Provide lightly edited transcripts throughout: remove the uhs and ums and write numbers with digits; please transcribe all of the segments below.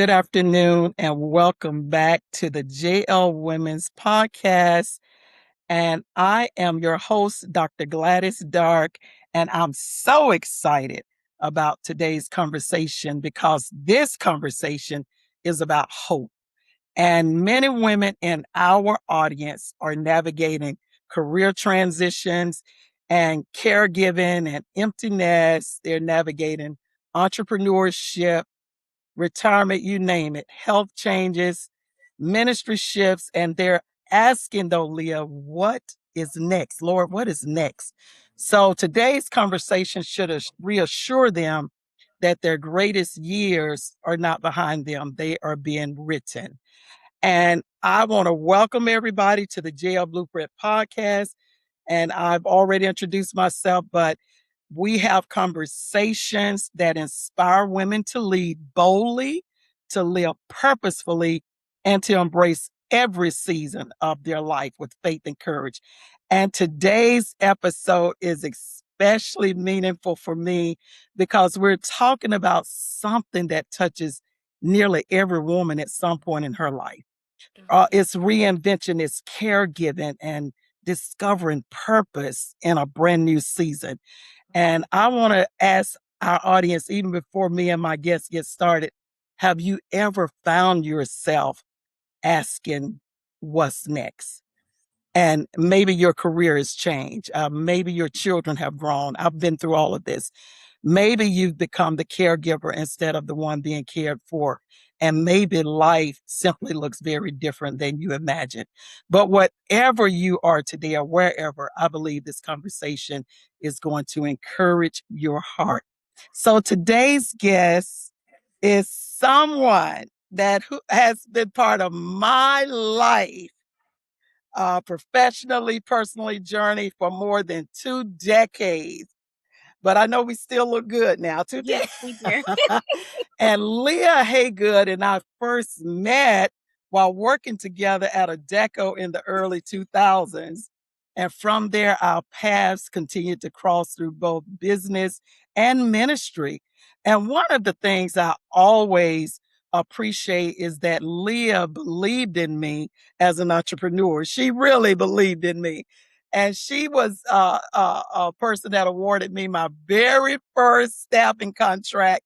good afternoon, and welcome back to the JL Women's Podcast. And I am your host, Dr. Gladys Dark, and I'm so excited about today's conversation because this conversation is about hope. And many women in our audience are navigating career transitions and caregiving and emptiness. They're navigating entrepreneurship, retirement, you name it, health changes, ministry shifts, and they're asking though, Leah, what is next? Lord, what is next? So today's conversation should reassure them that their greatest years are not behind them. They are being written. And I want to welcome everybody to the JL Blueprint podcast. And I've already introduced myself, but we have conversations that inspire women to lead boldly, to live purposefully, and to embrace every season of their life with faith and courage. And today's episode is especially meaningful for me because we're talking about something that touches nearly every woman at some point in her life. It's reinvention, it's caregiving, and discovering purpose in a brand new season. And I want to ask our audience, even before me and my guests get started, have you ever found yourself asking what's next? And maybe your career has changed. Maybe your children have grown. I've been through all of this. Maybe you've become the caregiver instead of the one being cared for. And maybe life simply looks very different than you imagined. But whatever you are today or wherever, I believe this conversation is going to encourage your heart. So today's guest is someone who has been part of my life, professionally, personally journey for more than 2 decades. But I know we still look good now. Yes, we do. And Leah Hagood and I first met while working together at a deco in the early 2000s. And from there, our paths continued to cross through both business and ministry. And one of the things I always appreciate is that Leah believed in me as an entrepreneur. She really believed in me. And she was a person that awarded me my very first staffing contract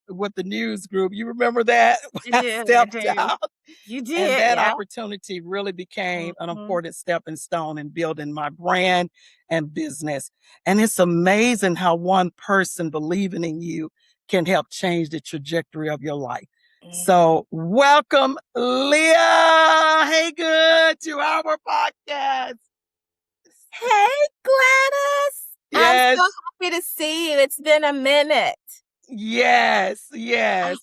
with the news group. You remember that? When I stepped out. You And did, that yeah. opportunity really became an Mhm. important stepping stone in building my brand and business. And it's amazing how one person believing in you can help change the trajectory of your life. So welcome, Leah Hagood, to our podcast. Hey, Gladys. I'm Yes, so happy to see you. It's been a minute. yes, I, yes.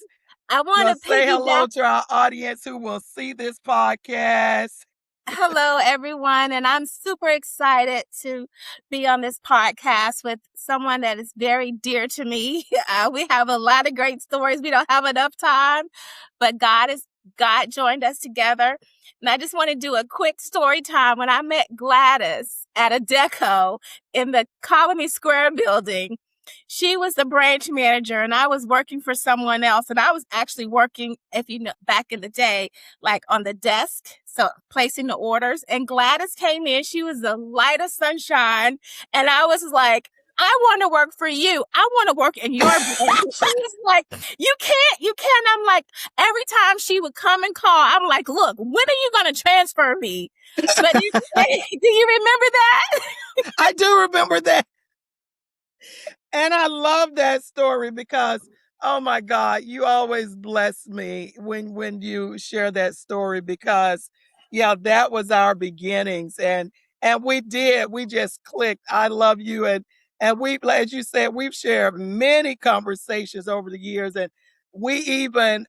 I want Well, to say hello piggyback. to our audience who will see this podcast. Hello, everyone. And I'm super excited to be on this podcast with someone that is very dear to me. We have a lot of great stories. We don't have enough time, but God joined us together. And I just want to do a quick story time. When I met Gladys at a deco in the Colony Square building, she was the branch manager and I was working for someone else. And I was actually working, if you know, back in the day, like on the desk, so placing the orders. And Gladys came in. She was the light of sunshine. And I was like, I want to work for you. I want to work in your branch. And she was like, you can't. I'm like, every time she would come and call, I'm like, look, when are you going to transfer me? But do you remember that? I do remember that. And I love that story because, oh my God, you always bless me when you share that story because, yeah, that was our beginnings. And we just clicked. I love you. And we, as you said, we've shared many conversations over the years. And we even,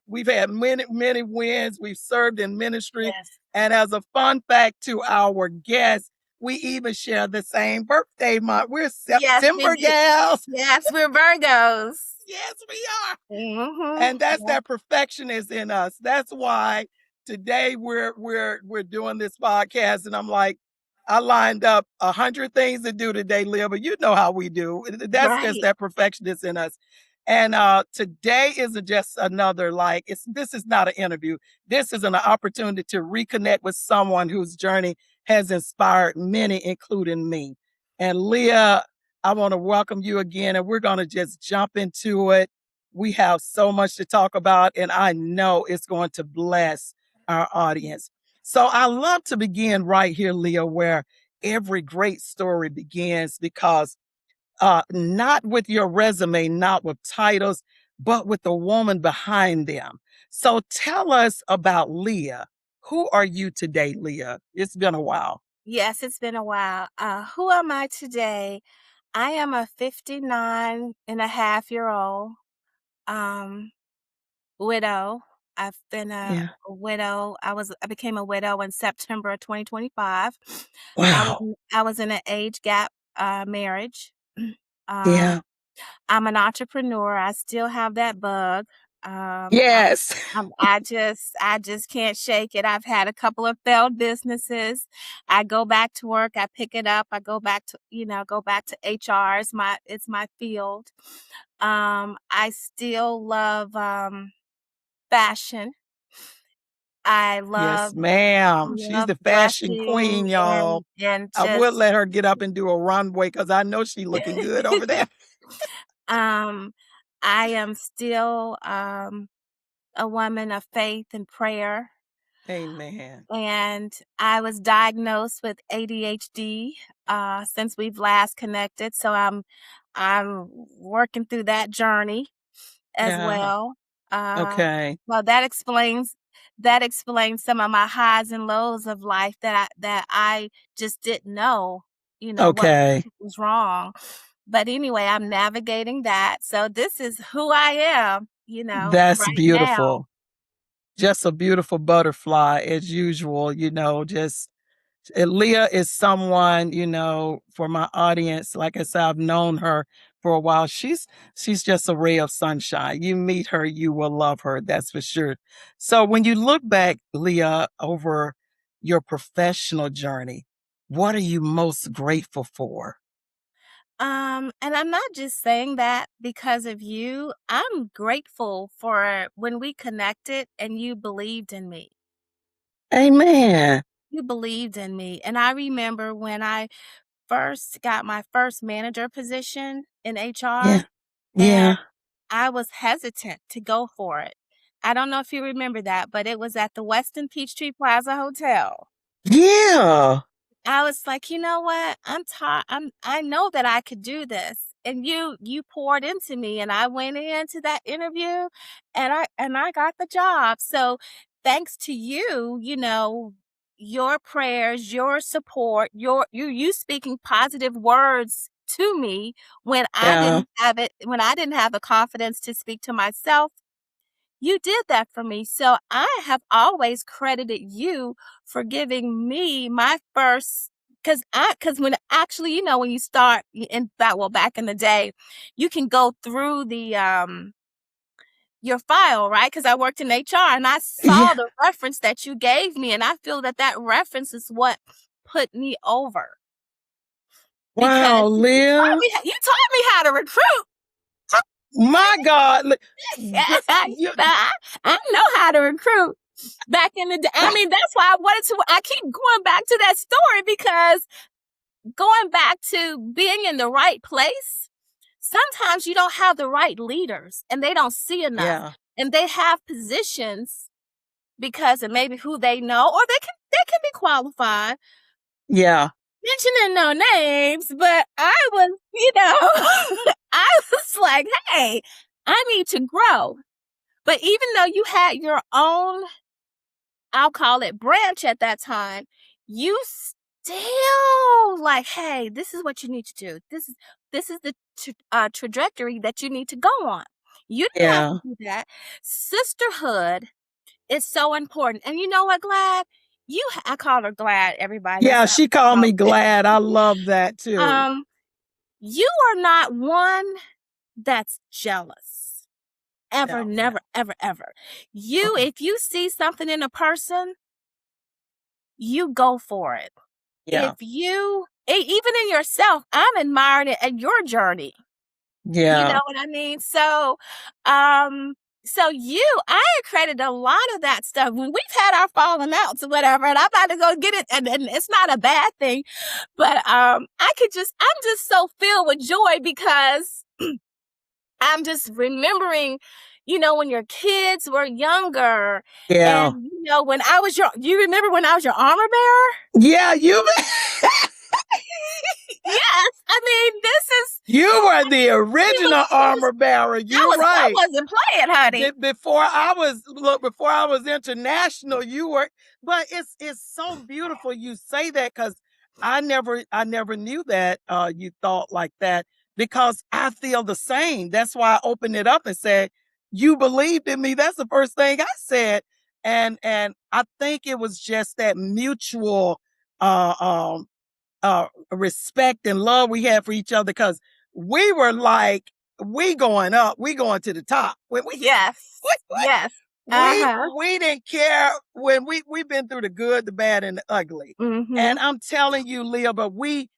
we've had many wins. We've served in ministry. Yes. And as a fun fact to our guests, we even share the same birthday month. We're Yes, we September do. gals. Yes, we're Virgos. Yes, we are. Mm-hmm. And that's Yeah. that perfectionist in us. That's why today we're doing this podcast. And I'm like, I lined up 100 things to do today, Leah, but you know how we do. That's just Right. that perfectionist in us. And today isn't just another this is not an interview. This is an opportunity to reconnect with someone whose journey has inspired many, including me. And Leah, I want to welcome you again, and we're going to just jump into it. We have so much to talk about, and I know it's going to bless our audience. So I love to begin right here, Leah, where every great story begins, because not with your resume, not with titles, but with the woman behind them. So tell us about Leah. Who are you today, Leah? It's been a while. Yes, it's been a while. Who am I today? I am a 59-and-a-half-year-old widow. I've been a Yeah. widow. I became a widow in September of 2025. Wow. I was in an age gap marriage. Yeah. I'm an entrepreneur. I still have that bug. Yes. I just can't shake it. I've had a couple of failed businesses. I go back to work. I pick it up. I go back to HR. It's my field. I still love fashion. I Yes, love ma'am. She's love the fashion dressing queen, and y'all. and I would just let her get up and do a runway because I know she's looking good over there. um I am still a woman of faith and prayer. Amen. And I was diagnosed with ADHD since we've last connected. So I'm working through that journey as Yeah. well. Uh, Okay. well, that explains some of my highs and lows of life that I just didn't know, what Okay. was wrong. But anyway, I'm navigating that. So this is who I am, That's right now. beautiful. Just a beautiful butterfly as usual, just Leah is someone, for my audience, like I said, I've known her for a while. She's just a ray of sunshine. You meet her, you will love her, that's for sure. So when you look back, Leah, over your professional journey, what are you most grateful for? And I'm not just saying that because of you. I'm grateful for when we connected and you believed in me. Amen. You believed in me. And I remember when I first got my first manager position in Yeah. HR, and Yeah. I was hesitant to go for it. I don't know if you remember that, but it was at the Westin Peachtree Plaza Hotel. Yeah. I was like, "You know what? I know that I could do this." And you poured into me, and I went into that interview and I got the job. So thanks to you, your prayers, your support, you speaking positive words to me Yeah. when I didn't have the confidence to speak to myself. You did that for me. So I have always credited you for giving me my first, because when actually, when you start back in the day, you can go through your file, right? Because I worked in HR and I Yeah. saw the reference that you gave me, and I feel that reference is what put me over, because Wow, Leah. you taught me how to recruit. My God. You, I know how to recruit. Back in the day. I mean, that's why I keep going back to that story, because going back to being in the right place, sometimes you don't have the right leaders and they don't see enough. yeah. And they have positions because of maybe who they know, or they can be qualified. Yeah. Mentioning no names, but I was, I was like, hey, I need to grow. But even though you had your own, I'll call it, branch at that time, you still like, hey, this is what you need to do. This is the trajectory that you need to go on. You didn't have to Yeah. do that. Sisterhood is so important. And you know what, Glad? I call her Glad, everybody. That's Yeah, how she called I me glad. I love that too. um you are not one that's jealous. Ever, No, no. never, ever, ever. Uh-uh. If you see something in a person, you go for it. Yeah. If you, even in yourself, I'm admiring it at your journey. You Yeah. know what I mean? Um, I created a lot of that stuff. When we've had our falling outs or whatever, and I'm about to go get it, and it's not a bad thing, but I'm just so filled with joy because I'm just remembering, when your kids were younger, Yeah. and when you remember when I was your armor bearer? Yeah, Yes, I mean this is you were the it was original it was armor bearer. You're I right. wasn't playing, honey. Before I was international, you were. But it's so beautiful you say that, because I never knew that you thought like that, because I feel the same. That's why I opened it up and said, you believed in me. That's the first thing I said. And I think it was just that mutual uh um respect and love we had for each other, because we were like, we going up, we going to the top. When we Yes. Yes. we Uh-huh. we didn't care when we've been through the good, the bad, and the ugly. And Mhm. I'm telling you, Leah, but we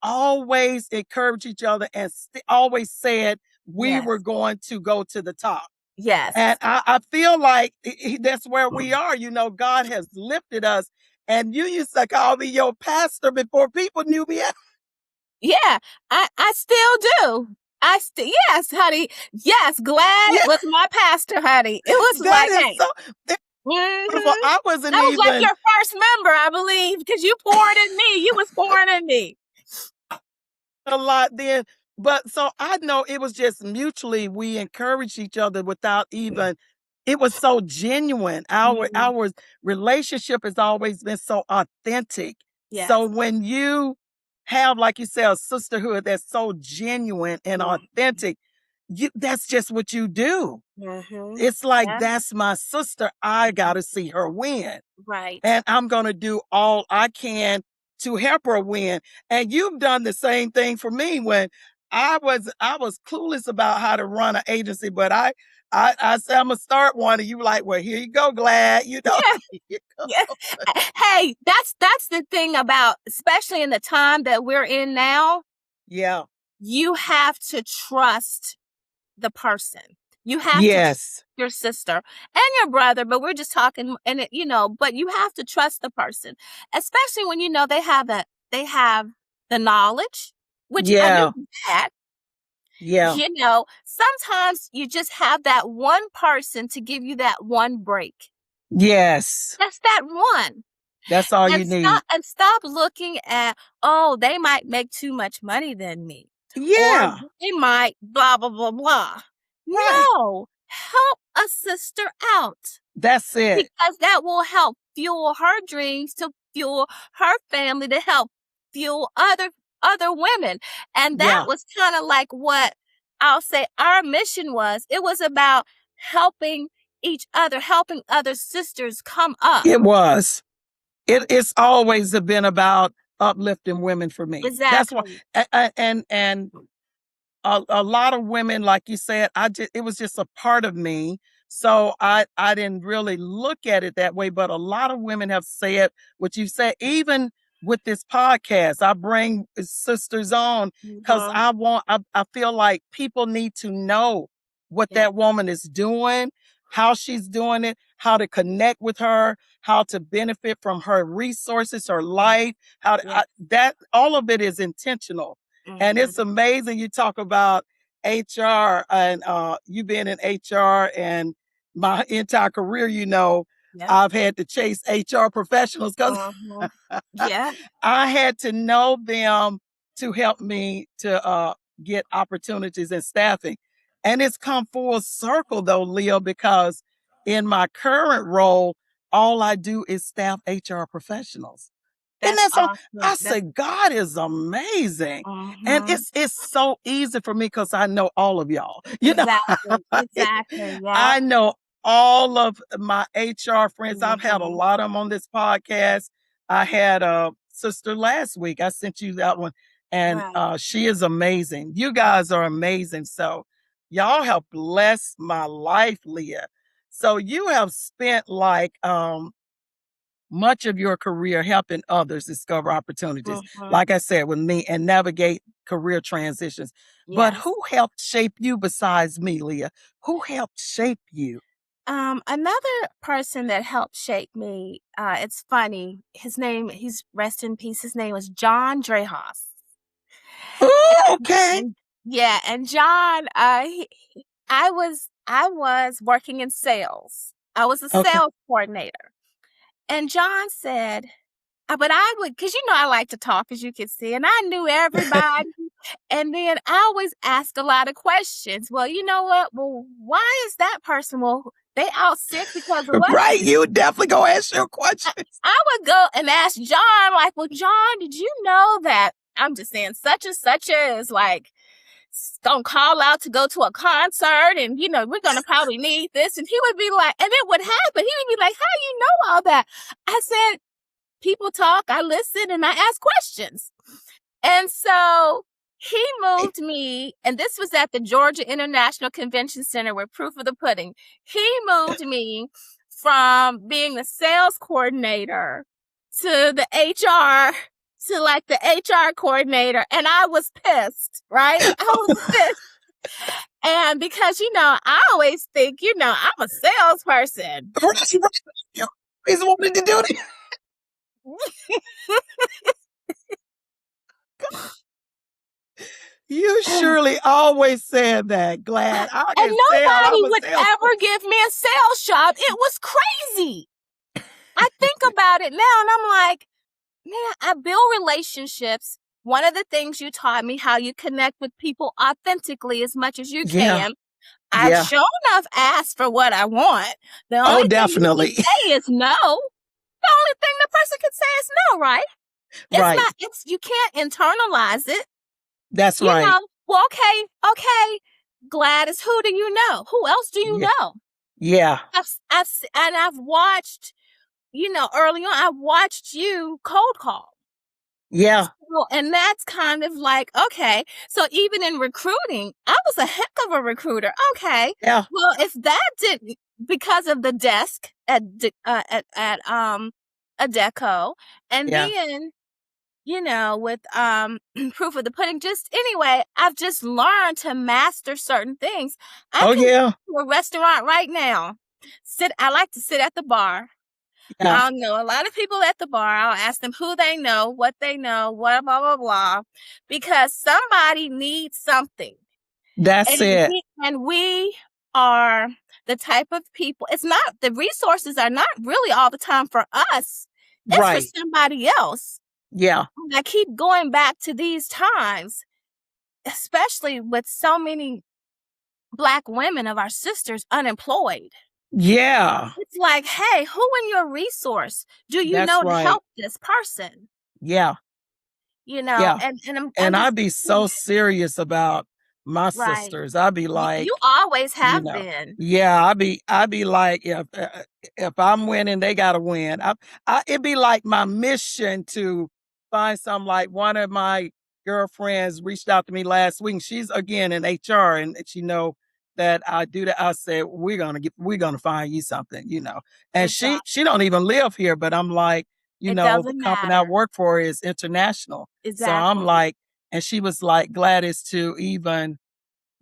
always encouraged each other and always said we Yes. were going to go to the top. And Yes. I feel like that's where we are. God has lifted us. And you used to call me your pastor before people knew me. Yeah, I still do. Yes, honey. Yes, glad Yeah, was my pastor, honey. It was that like, is hey. so beautiful. Mhm. I wasn't That was like even your first member, I believe, because you poured in me. You was pouring in me. a lot then, but so I know it was just mutually we encouraged each other without even. It was so genuine. Our Mhm. our relationship has always been so authentic. So Yes. when you have, like you say, a sisterhood that's so genuine and Mhm. authentic, that's just what you do. Mhm. It's like, Yeah. that's my sister. I got to see her win. Right. And I'm going to do all I can to help her win. And you've done the same thing for me when I was clueless about how to run an agency, but I said I'm gonna start one, and you were like, well, here you go, Glad, Yeah. here you go. Yeah. Hey, that's the thing about, especially in the time that we're in now, Yeah. you have to trust the person. You have to trust Yes. your sister and your brother, but we're just talking, and but you have to trust the person, especially when they have the knowledge, which I knew Yeah. you had. Yeah. Sometimes you just have that one person to give you that one break. Yes. Just that one. That's all And you need. stop looking at, oh, they might make too much money than me, or Yeah. they might blah blah blah blah. Right. No, help a sister out, That's it. because that will help fuel her dreams, to fuel her family, to help fuel other women. And that Yeah. was kind of like what I'll say our mission was. It was about helping each other, helping other sisters come up. It was. It's always been about uplifting women for me. That's why. Exactly. And a lot of women, like you said, it was just a part of me. So I didn't really look at it that way. But a lot of women have said what you said. Even with this podcast, I bring sisters on because Mhm. I feel like people need to know what Yeah. that woman is doing, how she's doing it, how to connect with her, how to benefit from her resources, her life, Yeah. that all of it is intentional. And it's Mhm. amazing you talk about HR, and you being in HR, and my entire career, Yep. I've had to chase HR professionals because Mhm. Yeah. I had to know them to help me to get opportunities in staffing. And it's come full circle though, Leo, because in my current role, all I do is staff HR professionals. And That's that's all. awesome. I said, God is amazing. And Mhm. it's so easy for me because I know all of y'all. Exactly. Exactly. Yeah. I know all of my HR friends. I've had a Mhm. lot of them on this podcast. I had a sister last week. I sent you that one. And Right. she is amazing. You guys are amazing. So y'all have blessed my life, Leah. So you have spent like much of your career helping others discover opportunities, Mhm. like I said, with me, and navigate career transitions. But Yes. who helped shape you besides me, Leah? Who helped shape you? Another person that helped shape me, it's funny. He's rest in peace. His name was John Drehas. Oh, okay. And yeah, and John, I was working in sales. I was a Okay. sales coordinator. And John said, but I would, because I like to talk, as you can see, and I knew everybody. And then I always ask a lot of questions. Well, you know what? Well, why is that person? Well, they out sick because of what? Right. You definitely go ask your I, questions. I would go and ask John, like, well, John, did you know that I'm just saying such and such is like gonna call out to go to a concert, and we're gonna probably need this, and he would be like, and it would happen. He would be like, how you know all that? I said, people talk, I listen, and I ask questions. And so he moved me, and this was at the Georgia International Convention Center with Proof of the Pudding. He moved me from being the sales coordinator to the HR, to like the HR coordinator. And I was pissed, right? I was pissed. And because, I always think, I'm a salesperson. You always wanted to do it. You surely always said that. Glad I And can sell. nobody I'm a would salesperson. ever give me a sales job. It was crazy. I think about it now and I'm like, man, I build relationships. One of the things you taught me, how you connect with people authentically as much as you Yeah. can. I've Yeah. sure enough asked for what I want. The Oh, only thing you can definitely. say is no. The only thing the person can say is no, right? It's Right. not, you can't internalize it. That's right. Well, okay. Gladys, who do you know? Who else do you Yeah. know? Yeah. I've watched, early on, I watched you cold call. Yeah. So, and that's kind of like, okay. So even in recruiting, I was a heck of a recruiter. Okay. Yeah. Well, if that didn't, because of the desk at a deco, and Yeah. then with proof of the pudding, just anyway, I've just learned to master certain things. I Oh, can go yeah. to a restaurant right now. I like to sit at the bar. Yeah. I'll know a lot of people at the bar. I'll ask them who they know, what blah, blah, blah, because somebody needs something. That's it. And we are the type of people, it's not, the resources are not really all the time for us. It's for Right. somebody else. Yeah. And I keep going back to these times, especially with so many Black women of our sisters unemployed. Yeah. It's like, hey, who in your resource do you That's know to right. help this person? Yeah. Yeah. And I'm And just I'd be so serious about my right. sisters. I'd be You like, always have been. yeah, I'd be like, if I'm winning, they gotta win. It'd be like my mission to find some, like one of my girlfriends reached out to me last week. She's again in HR, and she know that I do that. I said, we're gonna find you something, And Exactly. she don't even live here, but I'm like, It the doesn't company I matter. work for is international. So I'm Exactly. like, and she was like, Gladys, to even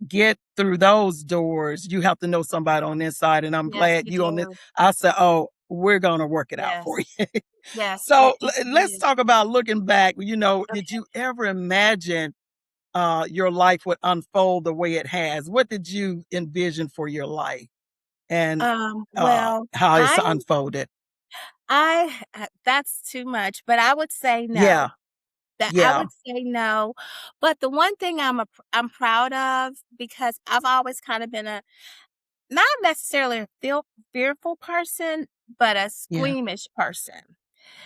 get through those doors, you have to know somebody on the inside, and I'm Yes, glad you you on this. do. I said, "Oh, we're gonna work it out for Yes. you." Yes. So You let's do. talk about looking back. Did Okay. you ever imagine your life would unfold the way it has? What did you envision for your life, and Well, how it's I unfolded? that's too much, but I would say no. Yeah, That I yeah, would say no. But the one thing I'm proud of, because I've always kind of been a not necessarily a fearful person, but a yeah. squeamish person.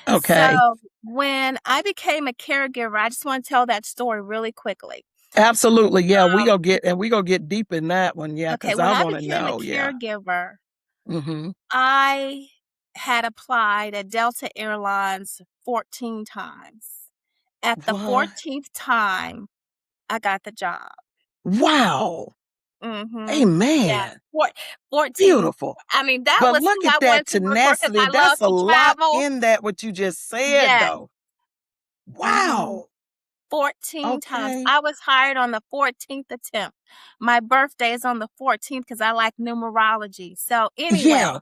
Okay, So when I became a caregiver, I just want to tell that story really quickly. absolutely. Yeah, Um, we gonna get deep in that one. Yeah, okay, because when I I want to became a know. Yeah. caregiver, Mm-hmm. I had applied at Delta Airlines 14 times. At the What? 14th time, I got the job. Wow. Yeah. Amen. 14. Beautiful. I mean, that But was look who at I that wanted to work for because tenacity. I love That's a to lot travel. in that, what you just said, Yes. though. Mhm. Wow. 14 times. Okay. I was hired on the 14th attempt. My birthday is on the 14th because I like numerology. So anyway, Yeah.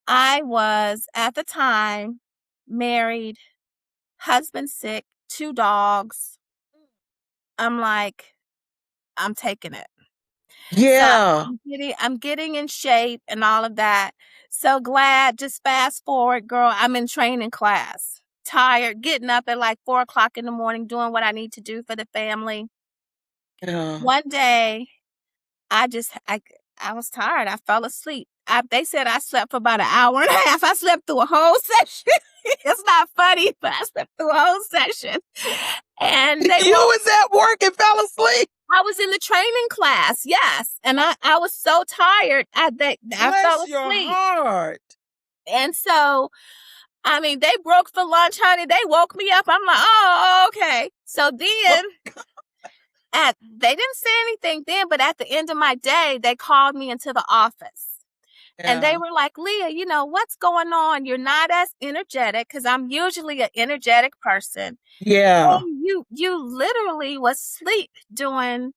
I was at the time married, husband sick, 2 dogs. I'm like, I'm taking it. So Yeah. I'm getting in shape and all of that. So glad. Just fast forward, girl. I'm in training class. Tired, getting up at like 4 o'clock in the morning, doing what I need to do for the family. Yeah. One day, I was tired. I fell asleep. They said I slept for about an hour and a half. I slept through a whole session. It's not funny, but I slept through a whole session. And they You woke. was at work and fell asleep. I was in the training class, yes, and I was so tired. I fell Bless your asleep, heart. and so I mean they broke for lunch, honey. They woke me up. I'm like, oh, okay. So Oh, then they didn't say anything then, but at the end of my day, they called me into the office. And they yeah. were like, Leah, what's going on? You're not as energetic because I'm usually an energetic person. Yeah. And you literally was asleep doing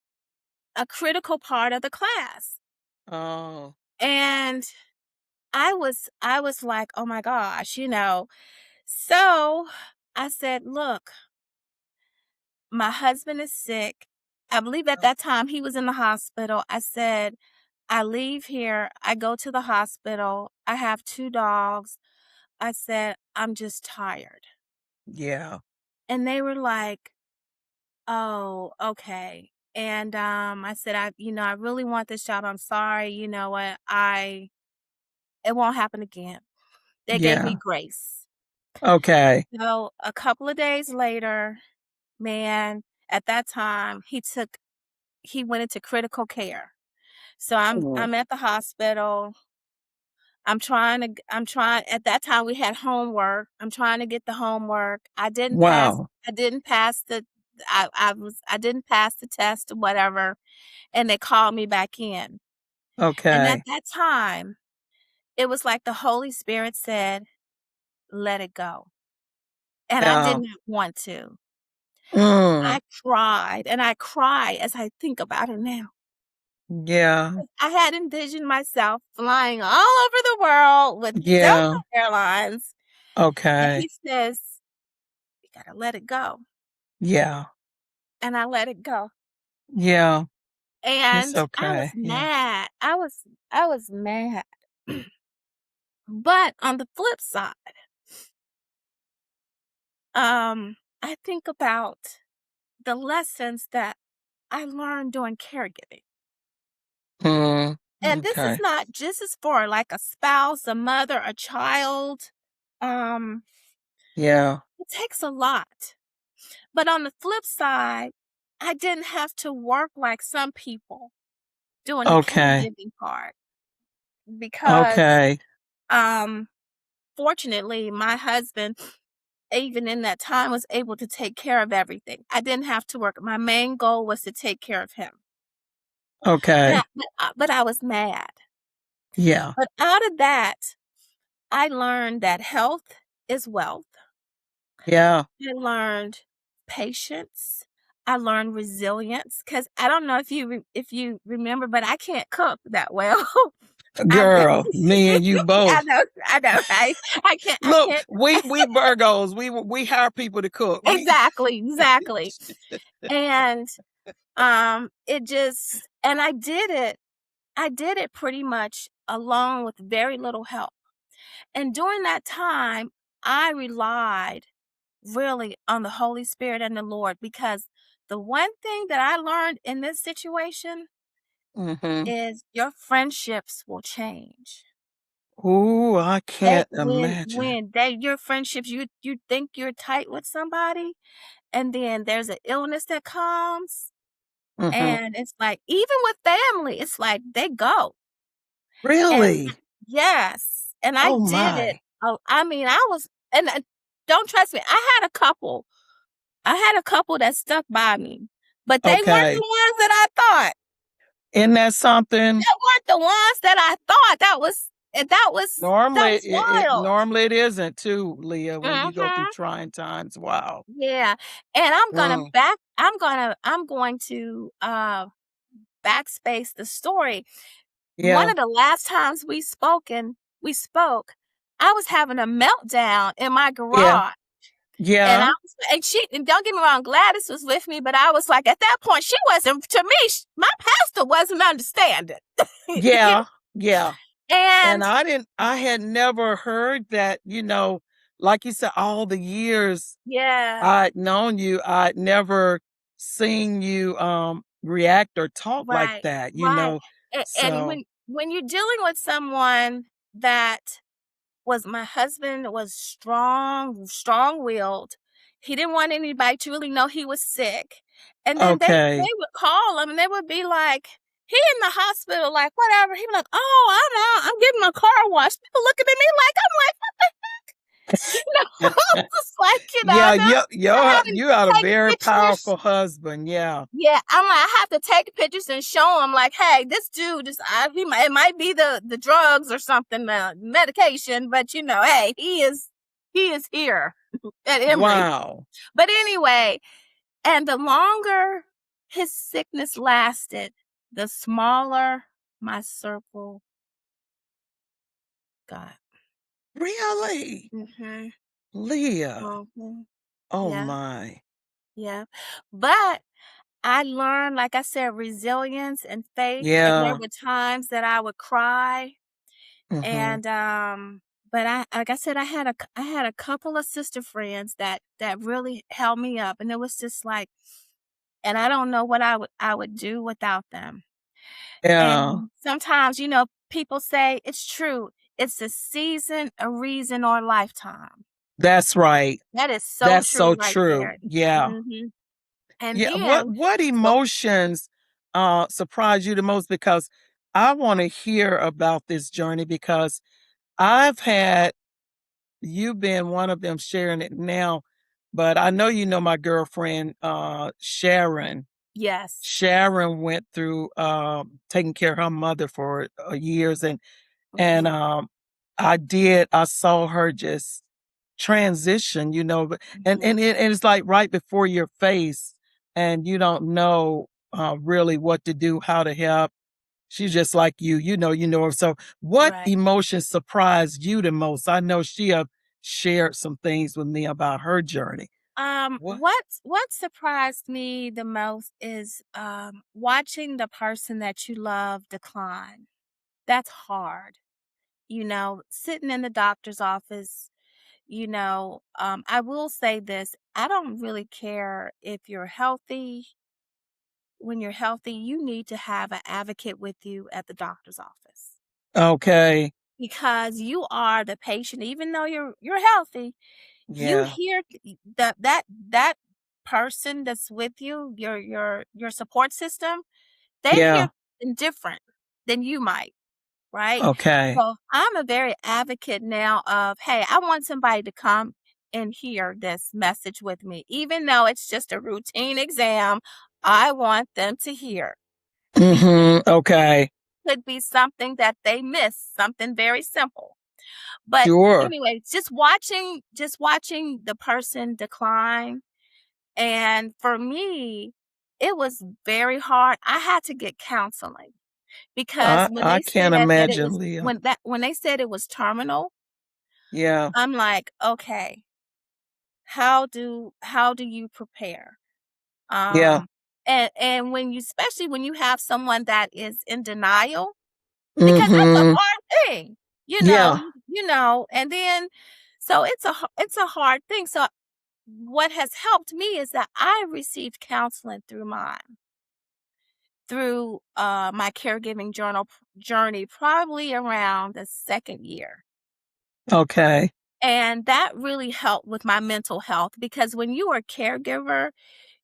a critical part of the class. Oh. And I was like, oh my gosh. So I said, look, my husband is sick. I believe at that time he was in the hospital. I said, I leave here. I go to the hospital. I have 2 dogs. I said, I'm just tired. Yeah. And they were like, oh, okay. And I said, I really want this job. I'm sorry. You know what? It won't happen again. They gave me Yeah. grace. Okay. So a couple of days later, man, at that time, he went into critical care. So Oh, I'm at the hospital. At that time we had homework. I'm trying to get the homework. wow. I didn't pass the I didn't pass the test or whatever, and they called me back in. And at Okay. that time, it was like the Holy Spirit said, "Let it go." And I did Yeah. not want to. Mm. I cried, and I cry as I think about it now. Yeah. I had envisioned myself flying all over the world with Delta Yeah. Airlines, and Okay. he says, "You gotta let it go." Yeah. And I let it go. Yeah. It's And I was okay. Yeah. mad. I was mad. But on the flip side, I think about the lessons that I learned doing caregiving. Mm. And Okay. this is for like a spouse, a mother, a child. Um, Yeah. it takes a lot. But on the flip side, I didn't have to work like some people doing the Okay. caregiving part because Okay. um fortunately my husband, even in that time, was able to take care of everything. I didn't have to work. My main goal was to take care of him. But I, Okay. but I was mad. Yeah. But out of that, I learned that health is wealth. Yeah. I learned patience. I learned resilience because I don't know if you remember, but I can't cook that well. I Girl, me and you I both. know, I know, right? I Look, can't. we Virgos. We hire people to cook. We Exactly. And it just and I did it pretty much alone with very little help. And during that time, I relied really on the Holy Spirit and the Lord because the one thing that I learned in this situation Mhm. is your friendships will change. Ooh, I They can't imagine. when they your friendships, you think you're tight with somebody, and then there's an illness that comes, Mhm. and it's like even with family, it's like they go. And Really? yes, and I Oh did it. my. Oh, I mean, I was and don't trust me. I had a couple that stuck by me, but they weren't the Okay. ones that I thought. Isn't that something? That weren't the ones that I thought. That Normally, was wild. normally it isn't too, Leah, when you go through Mhm. trying times. Wow. Yeah. And Mm, I'm going to backspace the story. One yeah, of the last times we spoke, I was having a meltdown in my yeah, garage. And yeah, and don't get me wrong, Gladys was with me, but I was like, at that point, she wasn't, to me, my pastor wasn't understanding. You yeah, yeah. And And I had never heard that, like you said, all the years yeah, I'd known you, I'd never seen you react or talk like right, that, right. And So, when you're dealing with someone that was my husband was strong-willed. He didn't want anybody to really know he was sick. And then they okay. would call him and they would be like, he in the hospital, like whatever. He'd be like, oh, I know, I'm getting my car washed. People looking at me like, I'm like, it's like, Yeah, now I have to you got a take very pictures. powerful husband. Yeah. Yeah, I'm like, I have to take pictures and show him, like, hey, this dude it might be the drugs or something, medication, but hey, he is here at Emory. Wow. But anyway, and the longer his sickness lasted, the smaller my circle got. Really? Mhm. Leah. Mhm. Oh Yeah, my. yeah. But I learned, like I said, resilience and faith, and there Yeah. were times that I would cry. Hmm. And, but like I said, I had a couple of sister friends that really held me up, and it was just like, and I don't know what I would do without them. Yeah. And sometimes, people say it's true. It's a season, a reason, or a lifetime. That's right. That is so That's true so right true. there. Yeah. Mhm. And Yeah. then What go emotions surprise you the most? Because I want to hear about this journey because I've had you being one of them sharing it now, but I know my girlfriend Sharon. Yes. Sharon went through taking care of her mother for years, and Mhm. I saw her just transition, but Mhm. and it's like right before your face, and you don't know really what to do, how to help. She's just like you know her. So what Right. emotions surprised you the most? I know she have shared some things with me about her journey. What? What surprised me the most is watching the person that you love decline. That's hard. Sitting in the doctor's office, I will say this. I don't really care if you're healthy. When you're healthy, you need to have an advocate with you at the doctor's office Okay. because you are the patient. Even though you're healthy, you Yeah. hear that person that's with you, your support system, they hear Yeah. something different than you might, right? Okay. So I'm a very advocate now of, hey, I want somebody to come and hear this message with me, even though it's just a routine exam. I want them to hear because Mhm. Okay. it could be something that they miss, something very simple. But Sure. anyway, just watching the person decline. And for me, it was very hard. I had to get counseling because when I they said can't that it imagine, was Leah. when they said it was terminal, Yeah. I'm like, okay, how do you prepare? Yeah. Um and when you, especially when you have someone that is in denial, because that's a Mhm. hard thing, Yeah. and then so it's a hard thing. So what has helped me is that I received counseling through my caregiving journey, probably around the second year. Okay. And that really helped with my mental health because when you are a caregiver,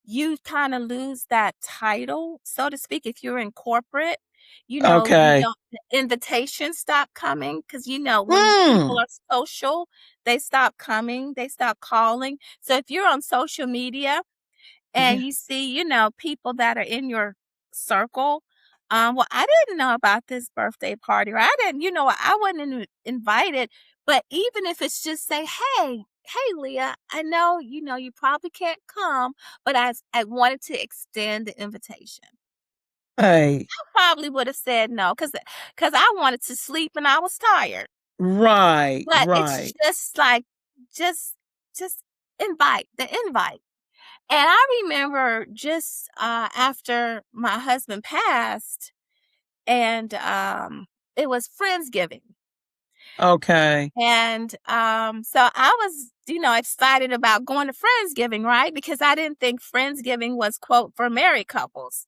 you kind of lose that title, so to speak. If you're in corporate, you Okay. don't, the invitations stop coming because, when people Mm. are social, they stop coming, they stop calling. So if you're on social media Yeah. and you see, people that are in your circle, Well, I didn't know about this birthday party, or I didn't, I wasn't invited. But even if it's just say, hey, Leah, I know, you probably can't come, but I wanted to extend the invitation. Hey, I probably would have said no, because I wanted to sleep and I was tired. right, But it's right. just like, just, just invite the invite. And I remember just after my husband passed, and it was Friendsgiving. Okay, And so I was, excited about going to Friendsgiving, right? Because I didn't think Friendsgiving was, quote, for married couples.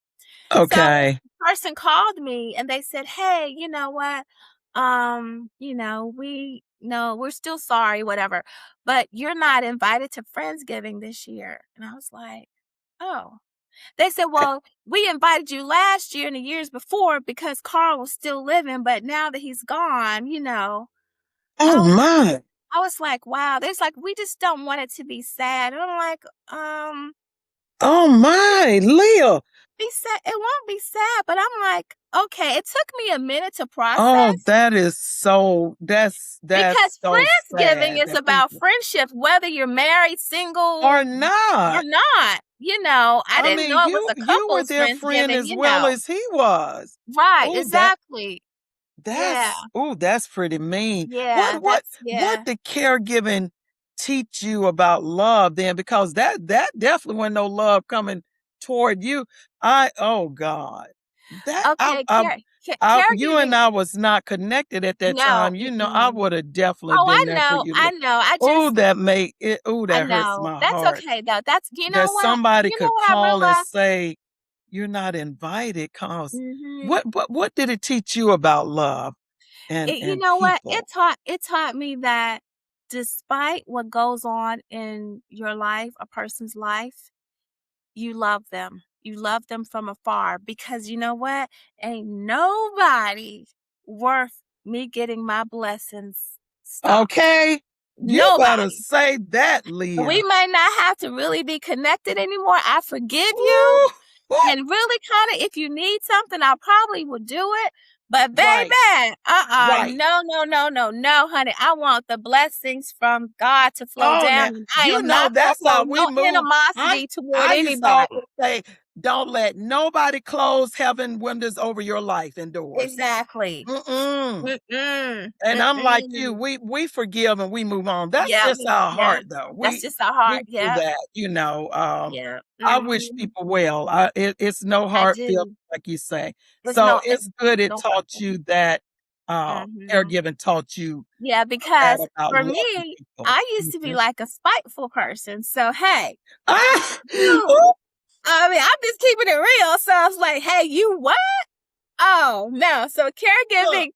So okay. the person called me and they said, hey, you know what? We're still sorry, whatever, but you're not invited to Friendsgiving this year. And I was like, oh. They said, well, we invited you last year and the years before because Carl was still living, but now that he's gone, Oh I was my. I was like, wow. There's like, we just don't want it to be sad. And I'm like, Oh my, Leah. be sad. It won't be sad. But I'm like, okay. It took me a minute to Oh, process that is so that's because so Friendsgiving sad is that about people friendship, whether you're married, single, are not. or not. I I didn't mean, know it was a you were couple's their friend Friendsgiving, as well as he was. Right, Oh, exactly. Yeah. that's pretty mean. Yeah, What did caregiving teach you about love then? Because that definitely wasn't no love coming toward you. Oh God. That Okay, you and caregiving. I was not connected at that No, time. I mm-mm. would have definitely Oh, been there for you. I know. Oh, I that hurts know. my That's heart. okay though. That's, That somebody could I call and realized? say, "You're not invited," 'cause Mhm. what did it teach you about love You and know what? people? It taught me that despite what goes on in your life, a person's life, you love them. You love them from afar because you know what? Ain't nobody worth me getting my blessings stopped. Okay, you better Nobody. say that, We Leah. may not have to really be connected anymore. I forgive you. Ooh, ooh, And really kind of, if you need something, I probably would do it. But right, baby, right. no, no, no, no, no, honey. I want the blessings from God to flow Oh, down. now And I you am know not going that's to hold how we no move. I animosity toward I used to anybody. always say, "Don't let nobody close heaven windows over your life and doors." Exactly. Mm-mm. Mm-mm. And I'm like you, Mm-mm. we forgive and we move on. That's Yeah. just our Yeah. heart though. That's just our We heart. do Yeah. that. Yeah. I wish people well. It's no I hard feeling, do. like you say. There's So no, it's it's good it no hard taught feelings. you that Mm-hmm. caregiving taught you Yeah, that because about for loving me, people. I used to be Mhm. like a spiteful person. So, hey, Ah! you, Ooh, I mean, I'm just keeping it real. So I was like, hey, you what? Oh, no. So look, caregiving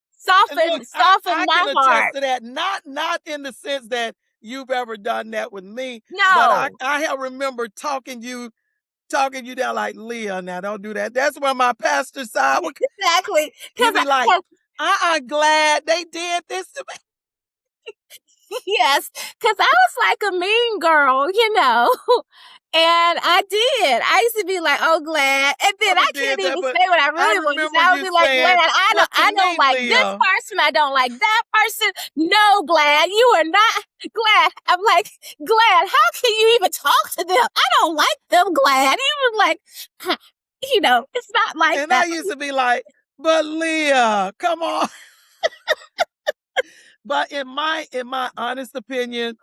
look, softened I my can attest heart. to that. Not in the sense that you've ever done that with me, but No, I have remember talking you down like, Leah, now don't do that. That's where my pastor side would exactly. he'd be like, glad they did this to me. Yes, because I was like a mean girl, and I did. I used to be like, "Oh, Glad," and then I Never can't did that, even but say what I I really want to say. remember I would you be like, "Glad, saying, well, to I don't me, like this Leah, person. I don't like that person. No, Glad, you are not Glad." I'm like, "Glad, how can you even talk to them? I don't like them, Glad." He was like, "Huh, it's not like and I that." used to be like, but Leah, come on. But in my honest opinion,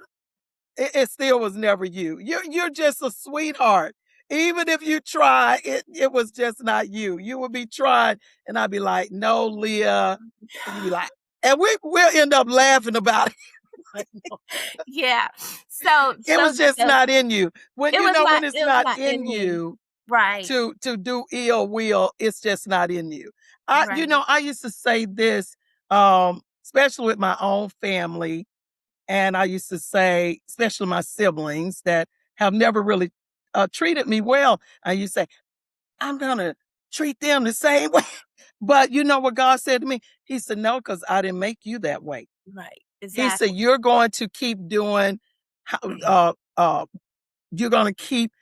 it still was never you. You're just a sweetheart. Even if you try, it was just not you. You would be trying, and I'd be like, no, Leah. And you'd be like, and we'll end up laughing about it. Like, no, Yeah. So, it was just so not in you. When it's it was not not in in me, you right? to do ill will, it's just not in you. Right. I used to say this, especially with my own family. And I used to say, especially my siblings that have never really treated me well, I used to say, I'm going to treat them the same way. But you know what God said to me? He said, no, because I didn't make you that way. Right. He said, Exactly. you're going to keep doing, how- uh, uh, you're going to keep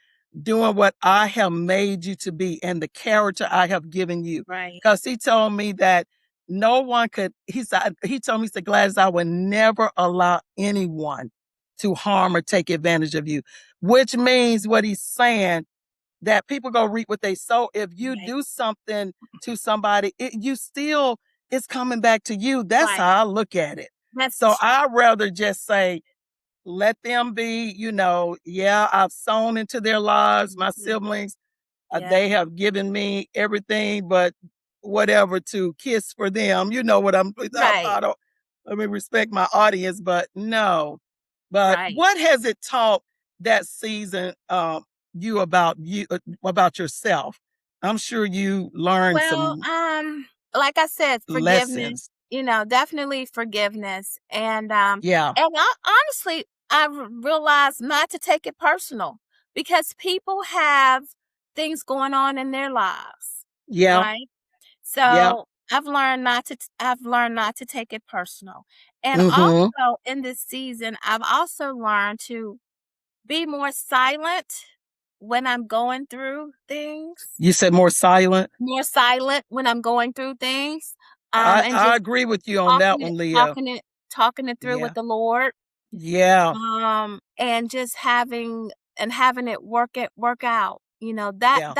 doing what I have made you to be and the character I have given you. Right. Because he told me that no one could, he told me, he said, Gladys, I would never allow anyone to harm or take advantage of you, which means what he's saying that people go reap what they sow. If you Right. do something to somebody, you still, it's coming back to you. That's Right. how I look at it. So That's I'd rather just say, let them be, yeah, I've sown into their lives. My mhm. siblings, Yeah. they have given me everything but whatever to kiss for them. You know what Right. I don't, let me respect my audience, but no. But Right. what has it taught that season you about yourself? I'm sure you learned Well, some like I said, forgiveness, lessons. definitely forgiveness. Yeah, And honestly, I realized not to take it personal because people have things going on in their lives, yeah, right? yeah. So I've learned not to take it personal. And Mm-hmm. also in this season, I've also learned to be more silent when I'm going through things. You said more silent. More silent when I'm going through things, and I just agree with you on that talking it one, Leah. talking it talking it through with Yeah, the Lord, yeah, and just having it work out. yeah,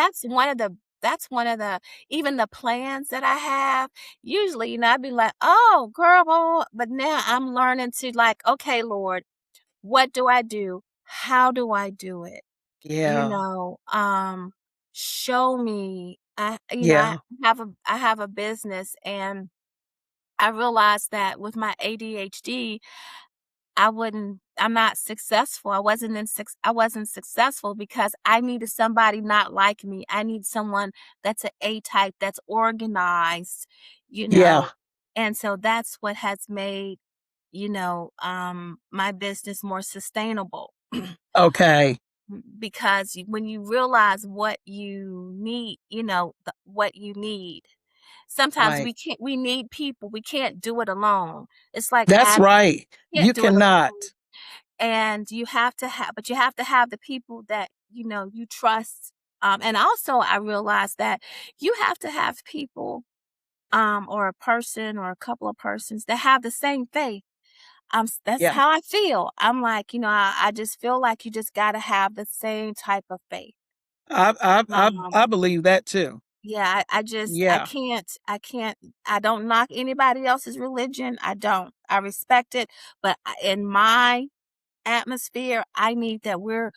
That's one of the even the plans that I have. Usually, I'd be like, "Oh, girl," blah, blah, blah," but now I'm learning to like, "Okay, Lord, what do I do? How do I do it?" you yeah, know um show me. I yeah, have a business, and I realized that with my ADHD I'm not successful. I wasn't successful because I needed somebody not like me. I need someone that's an A type, that's organized, you yeah. know and so that's what has made my business more sustainable. Okay, Because when you realize what you need, what you need. Sometimes right. we need people. We can't do it alone. It's like That's Adam, right. you You can't do it cannot. alone. And you have to have the people that, you trust. And also I realized that you have to have people, or a person or a couple of persons that have the same faith. That's Yeah, how I feel. I'm like, I just feel like you just got to have the same type of faith. I Um, believe that too. yeah, I just, Yeah, I don't knock anybody else's religion. I don't. I respect it, but in my atmosphere, I need that we're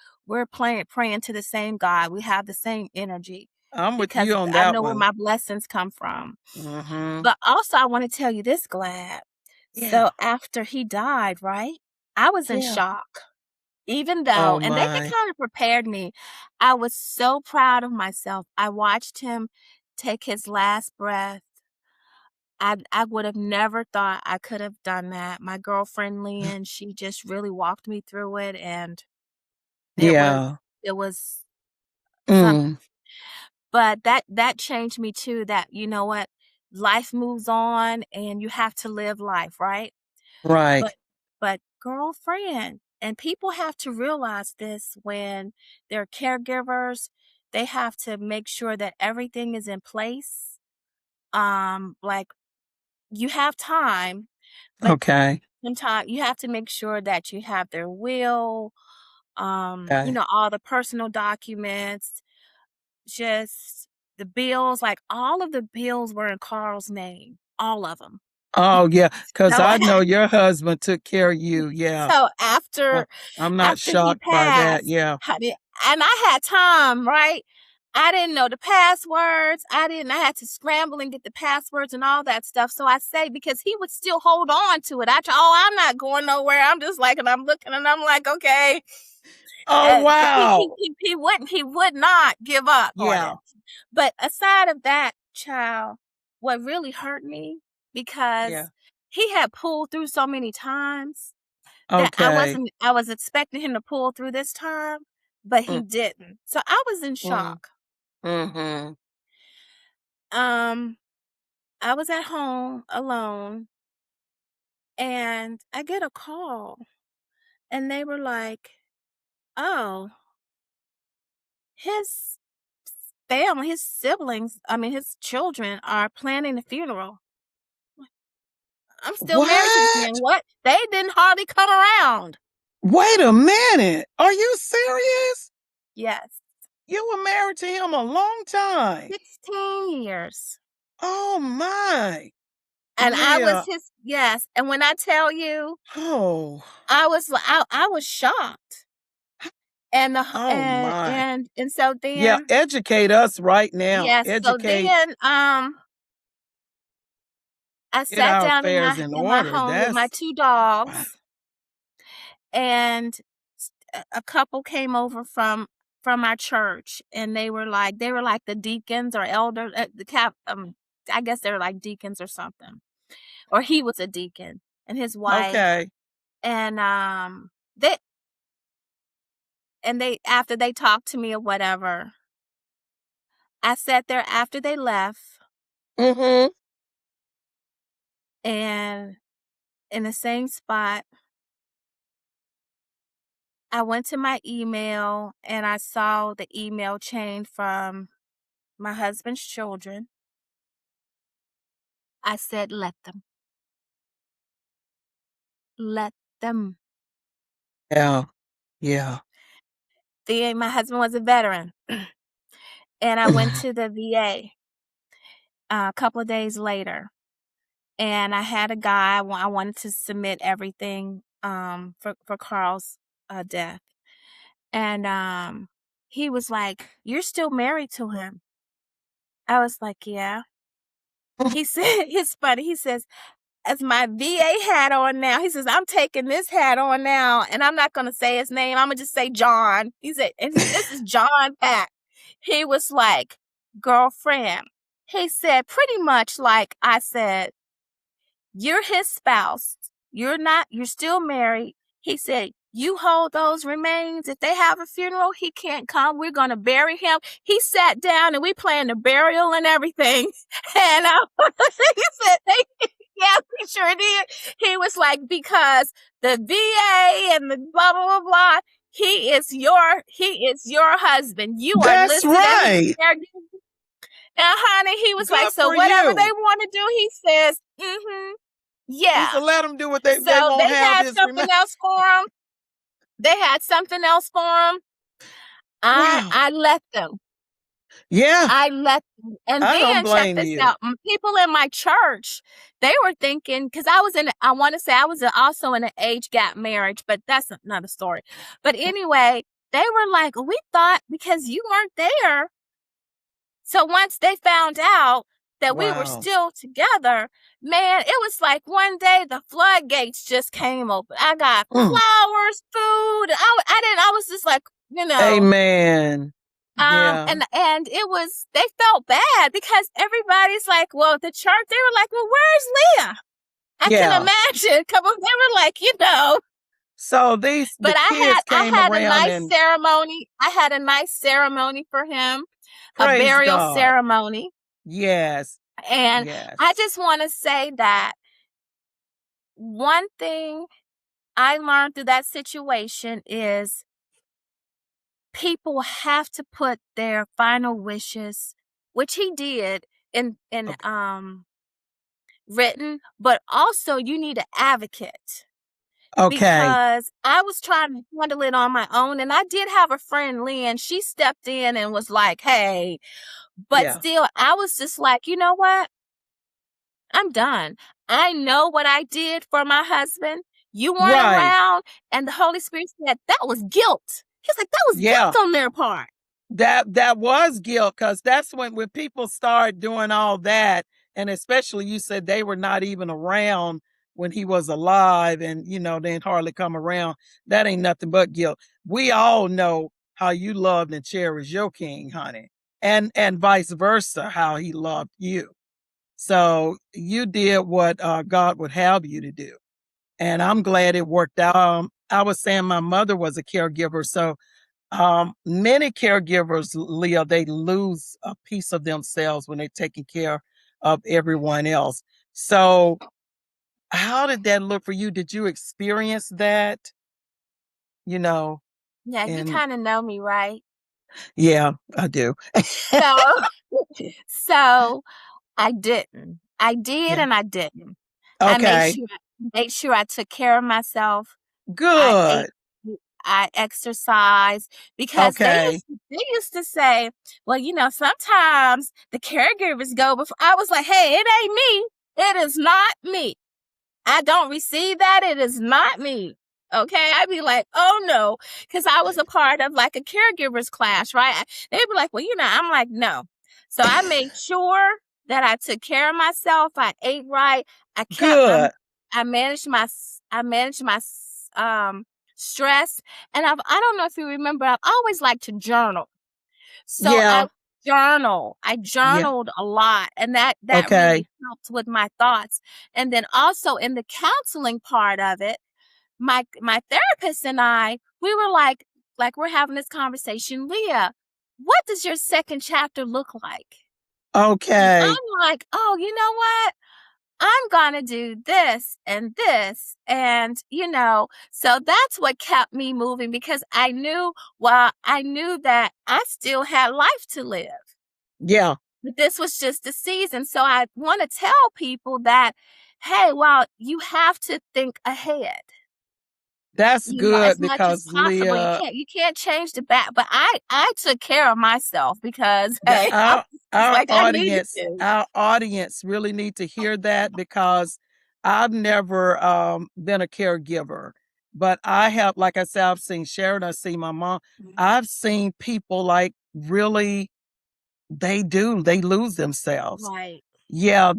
praying to the same God. We have the same energy I'm with because you on I that know where one. my blessings come from. Mm-hmm. But also, I want to tell you this, Glad. Yeah, So after he died, right? I was in yeah. shock. Even though, Oh and they had my. kind of prepared me. I was so proud of myself. I watched him take his last breath. I would have never thought I could have done that. My girlfriend Lynn, she just really walked me through it, and it was Yeah. it was something. Mm, But that changed me too. That you know what, life moves on, and you have to live life, right? But right. girlfriend, and people have to realize this when they're caregivers, they have to make sure that everything is in place. Like you have time, but Okay. sometimes you have to make sure that you have their will, Okay. all the personal documents, just the bills, like all of the bills were in Carl's name, all of them. Oh yeah, because So I know your husband took care of you. Yeah. So Uh, after I'm not after he shocked by that. passed, Yeah. honey, and I had time, right? I didn't know the passwords. I had to scramble and get the passwords and all that stuff. So I say because he would still hold on to it. I'm not going nowhere. I'm just like, and I'm looking and I'm like, okay. Oh And wow. he would not give up on Yeah. it. But aside of that, child, what really hurt me Yeah. because he had pulled through so many times that Okay. I was expecting him to pull through this time, but he Mm, didn't. So I was in mm, shock. mm-hmm. Um, I was at home alone and I get a call and they were like, "Oh, his family, his siblings, his children are planning the funeral. I'm still married to this man. What? What? They didn't hardly come around. Wait a minute. Are you serious? Yes. You were married to him a long time. 16 years. Oh my. And I was Leah. yes. And when I tell you, Oh. I was shocked. And Oh my. and so Yeah, then, educate us right now. yes, so Educate. then, I Get sat our down affairs in in my order. home with my That's 2 wow. dogs, and a couple came over from our church, and they were like the deacons or elders, I guess they were like deacons or something, or he was a deacon and his wife, Okay. and they after they talked to me or whatever, I sat there after they left, Mm-hmm. and in the same spot, I went to my email and I saw the email chain from my husband's children. I said, let them. Let them. Yeah. Yeah. Then my husband was a veteran. And I went to the VA a couple of days later. And I had a guy, I wanted to submit everything for Carl's death. And he was like, "You're still married to him." I was like, "Yeah." He said, it's funny. He says, as my VA hat on now, he says, "I'm taking this hat on now, and I'm not going to say his name. I'm going to just say John." He said, "This is John Pat." He was like, "Girlfriend." He said, pretty much like I said, "You're his spouse. You're not, you're still married." He said, "You hold those remains. If they have a funeral, he can't come. We're going to bury him." He sat down and we planned the burial and everything. And he said, "Yeah, he sure did." He was like, "Because the VA and the blah, blah, blah, blah, he is your husband. You are That's listed as his right. caregiver." And honey, he was like, Good "So for whatever they you. want to do," he says, He yeah. said, let them do what they So won't they have had his something remains. else for him. They had something else for him. Wow. I let them. Yeah. I let them. And I don't then check blame this you. out. People in my church, they were thinking, because I want to say I was also in an age gap marriage, but that's another story. But anyway, they were like, "We thought because you weren't there." So once they found out that we were Wow. still together, man, it was like one day the floodgates just came open. I got Mm. flowers, food. I was just like, Amen. Yeah. and it was, they felt bad because everybody's like, well, the church, they were like, "Well, where's Leah?" I can Yeah. imagine. They were like, So the but kids I came had a around nice and ceremony. I had a nice ceremony for him, a praise burial God. ceremony. Yes. And I Yes. just want to say that one thing I learned through that situation is people have to put their final wishes, which he did in Okay. written, but also you need an advocate, Okay. because I was trying to handle it on my own, and I did have a friend, Leah, and she stepped in and was like, "Hey," but Yeah. still I was just like, "You know what? I'm done. I know what I did for my husband. You weren't Right. around." And the Holy Spirit said, "That was guilt." He's like, "That was Yeah. guilt on their part." That was guilt, because that's when people start doing all that, and especially you said they were not even around when he was alive, and they didn't hardly come around. That ain't nothing but guilt. We all know how you loved and cherished your king, honey, and vice versa, how he loved you. So you did what God would have you to do, and I'm glad it worked out. I was saying my mother was a caregiver, so many caregivers, Leah, they lose a piece of themselves when they're taking care of everyone else. So, how did that look for you? Did you experience that? You know, Yeah, you and kind of know me, right? Yeah, I do. So, so I didn't. I did Yeah. and I didn't. I Okay. made sure I took care of myself. I ate, Good. I exercised because Okay. they used to say, well, sometimes the caregivers go before. I was like, hey, it ain't me. It is not me. I don't receive that. It is not me. Okay. I'd be like, oh no. Cause I was a part of like a caregiver's class, right? They'd be like, well, I'm like, no. So I made sure that I took care of myself. I ate right. I kept my, Good. I managed my, stress. And I don't know if you remember, I've always liked to journal. So Yeah. I Yeah. journaled a lot, and that Okay. really helped with my thoughts. And then also in the counseling part of it, my therapist and we were like we're having this conversation, Leah, what does your second chapter look like? And Okay. I'm like, oh, you know what? I'm gonna do this and this. And, so that's what kept me moving because I knew that I still had life to live. Yeah. But this was just a season. So I want to tell people that, hey, well, you have to think ahead. That's As good much as because possible. Leah, You can't change the back. But I took care of myself because the, hey, I our was our like I needed audience to. our audience really need to hear that because I've never been a caregiver, but I have, like I said, I've seen Sharon, I've seen my mom, I've seen people like really they lose themselves. Right. Yeah,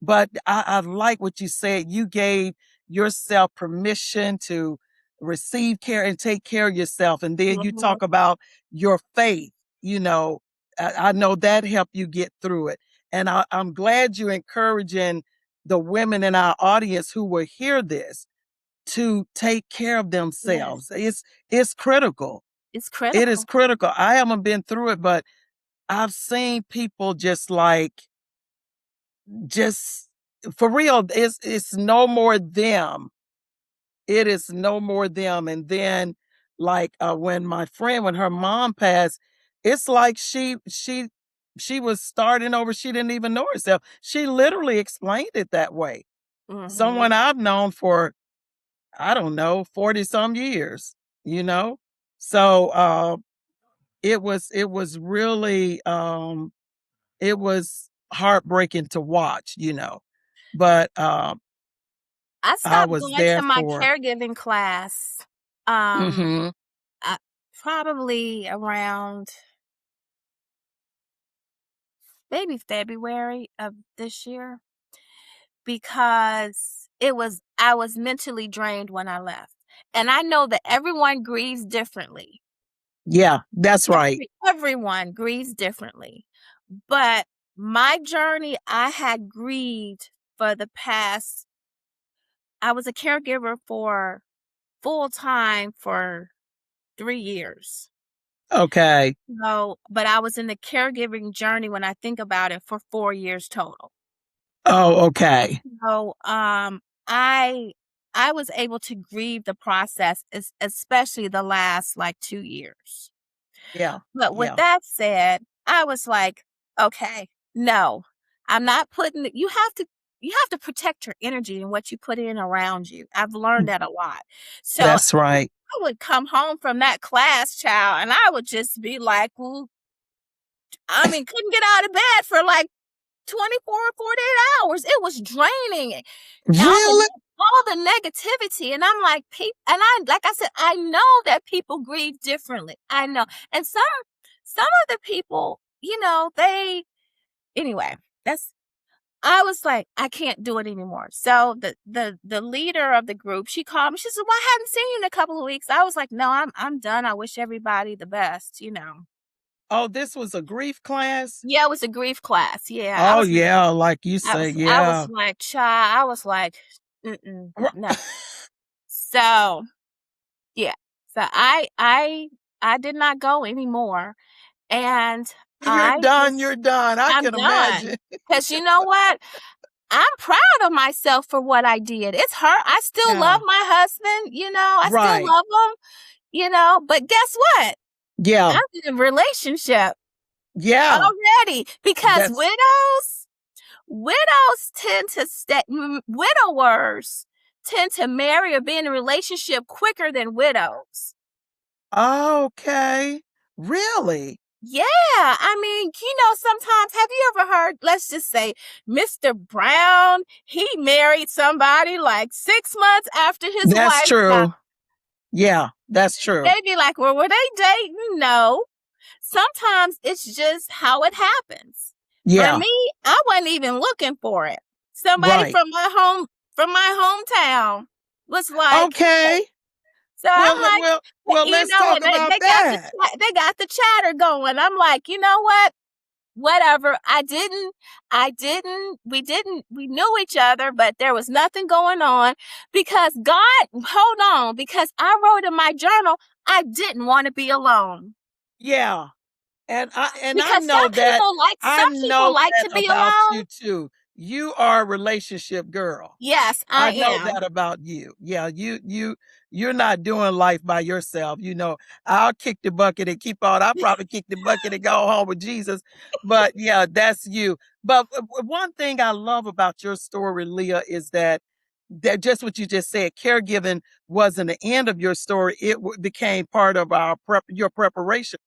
but I like what you said. You gave yourself permission to receive care and take care of yourself. And then you Mhm. talk about your faith, you know, I know that helped you get through it. And I'm glad you're encouraging the women in our audience who will hear this to take care of themselves. Yes. It's critical. It's It is critical. critical. I haven't been through it, but I've seen people just for real, it's no more them. It is no more them. And then like when her mom passed, it's like she was starting over. She didn't even know herself. She literally explained it that way. Mhm. Someone I've known for, I don't know, 40 some years, you know? So it was really it was heartbreaking to watch, but I I stopped was going to there my for. caregiving class, um, Mhm. uh, probably around maybe February of this year because I was mentally drained when I left. And I know that everyone grieves differently. Yeah, that's right. Everyone grieves differently. But my journey, I had grieved for the past, I was a caregiver for full time for 3 years. Okay. So, but I was in the caregiving journey when I think about it for 4 years total. Oh, okay. So, I I was able to grieve the process, especially the last like 2 years. Yeah. But with Yeah. that said, I was like, okay, no, I'm not putting. You have to protect your energy and what you put in around you. I've learned that a lot. So That's right. I would come home from that class, child, and I would just be like, well, I mean, couldn't get out of bed for like 24 or 48 hours. It was draining. Really? All the negativity. And I'm like, and like I said, I know that people grieve differently. I know. And some of the people, anyway, I was like, I can't do it anymore. So the leader of the group, she called me. She said, well, I hadn't seen you in a couple of weeks. I was like, no, I'm done. I wish everybody the best. Oh, this was a grief class? Yeah, it was a grief class. Yeah. Oh, yeah, like you say, I was yeah. like, child, I was like, no. So yeah. So I did not go anymore. And You're I done, just you're done. I I'm can done. imagine. Cause you know what? I'm proud of myself for what I did. It's her. I still love Yeah. my husband, I still Right. love him, but guess what? Yeah. I'm in a relationship Yeah. already because That's widowers tend to widowers tend to marry or be in a relationship quicker than widows. okay. Really? Yeah, I mean, sometimes have you ever heard, let's just say, Mr. Brown, he married somebody like 6 months after his That's wife died. true. Yeah, that's true. They'd be like, well, were they dating? No. Sometimes it's just how it happens. For Yeah. me, I wasn't even looking for it. Somebody Right. from my hometown was like, hey. Okay. So I'm Well, like, well, well, let's talk and they, about they got the that. they got the chatter going. I'm like, you know what? Whatever. We knew each other, but there was nothing going on because hold on, because I wrote in my journal, I didn't want to be alone. Yeah. And Because I some people know like that to be about alone. you too. You are a relationship girl. Yes, I I know am. that about you. Yeah, you're not doing life by yourself. I'll kick the bucket and keep on. I'll probably kick the bucket and go home with Jesus. But yeah, that's you. But one thing I love about your story, Leah, is that just what you just said, caregiving wasn't the end of your story. It became part of your preparation